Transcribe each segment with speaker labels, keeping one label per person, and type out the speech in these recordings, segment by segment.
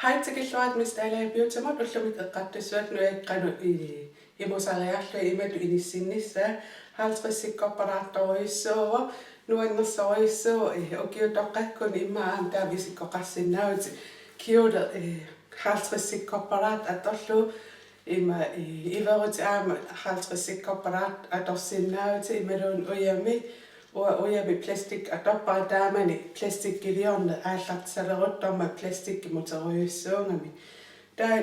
Speaker 1: Haitikilluat mist alabiutamut ullumik eqqattussuat nuiaqqanu imusariarlu imatu inissinissa 50-sikkorparaattoruissuuva nuannersoruissuuva ukiutoqqakkun immaam taamisikkoqarsinnauti kiude 50-sikkorparaat atorlu ima iveruti aama 50-sikkorparaat atorsinnauti imaluun uyami uyami plastik atoppara taamani plastikkiliorne aallartisaleruttorma plastikkimuteruissuungami taa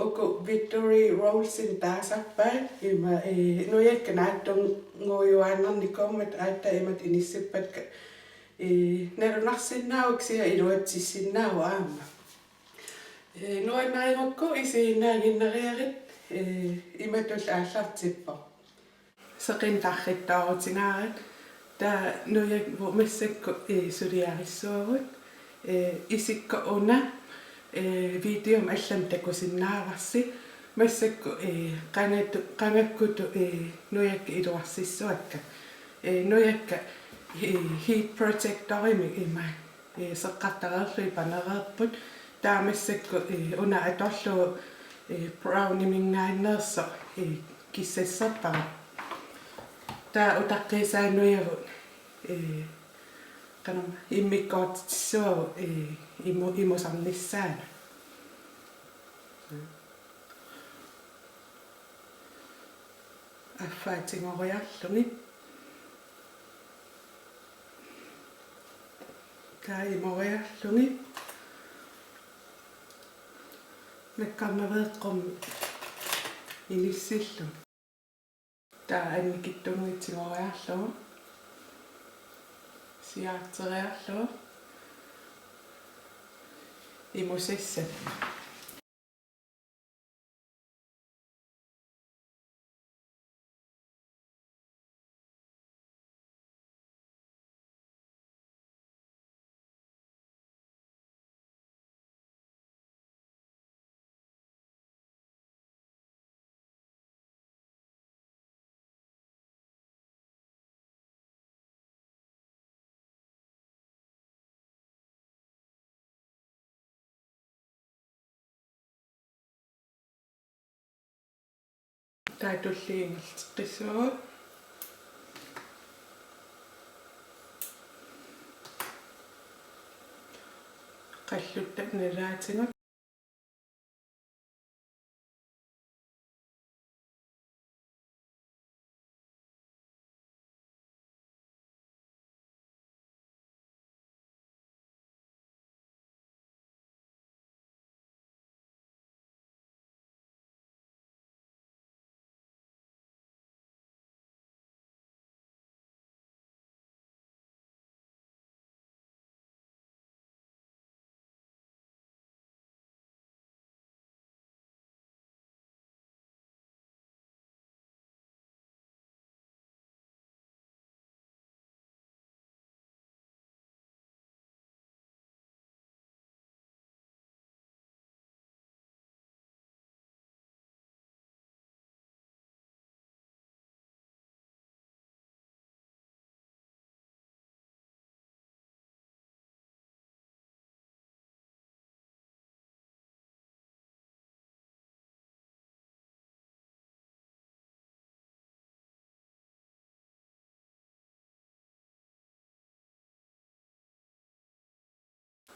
Speaker 1: uku Victory Rollsin taasarpai ima nuiakka naattunguujuaannernikommat aatta imat inissippatka narunarsinnauuksia iluatsissinnau aama nuannaimukku isiinnaanginneriarit imatull aallartippo seqintarrittaarutingaarit taa nuiak massakku suliarissuavut isikko una videom allam takusinnaavarsi massakku qangakkutu nuiakka iluarsissuakka nuiakka heat protectorimi ima seqqartarerlui panereerput taamassakku una atorlu brownimingaanerso kissasserpara taa utaqqisaanuiavut qanama immikkoortissuavu imusarnissaana affaatiнгориарлуни taa imoriarluni nakkarnaveeqqum inissillum taa annikittunuitingoriarlugu siaarteriarlugu imusissat taatulliingerteqqissuagu qalluttat nalaatingut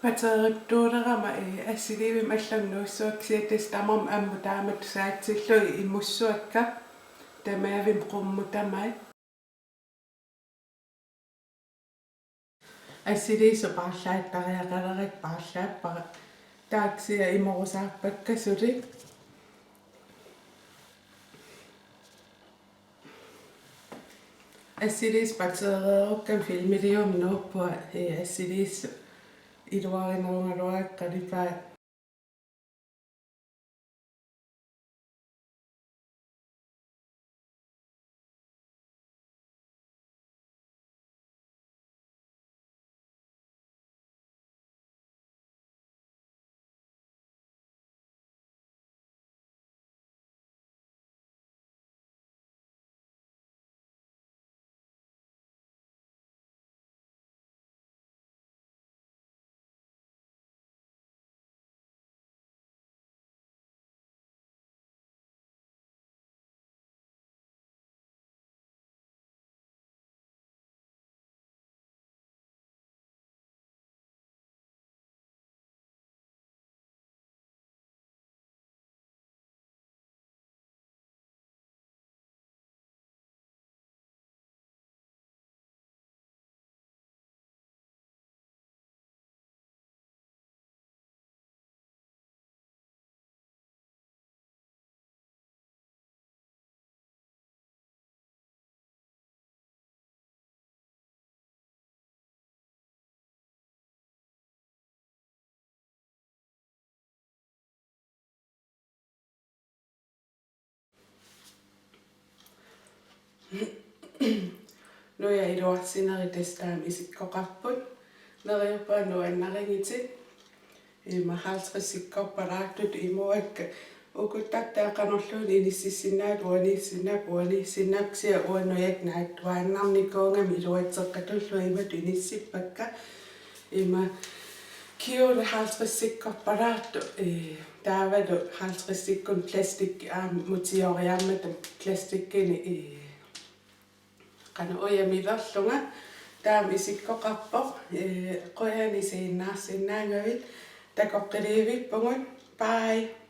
Speaker 1: Pateeriktuulerama assilivim allamnuussuaksiatas tamam ammu taamat saatsillu immussuakka tamaavim qummutamai assiliisu parlaattariaqalerik parlaappara taaksia imorusaarpakka suli assiliis pateereerukkam filmilium nuuppua assiliissu iluarinerungaluaqqalipaa Nu er jeg et år senere i Destam i Sikkoqarput. Neriupa nu annaringitit. Mahalsrisikkorparatut imuakka. Ukutattaaqanorluun inississinaat uanissinapuanissinnaaksia uannuyak tuannarnikuungami iluatseqqatullu imat inissipakka. Ima kiulle halsrissikkorparaattu taavalu halsrissikkun plastik mutioriammatam plastikkini qana uyamilerlunga taam isikkoqarpoq qoyani siinnaarsinnaangavit takoqqiliivippungut bye.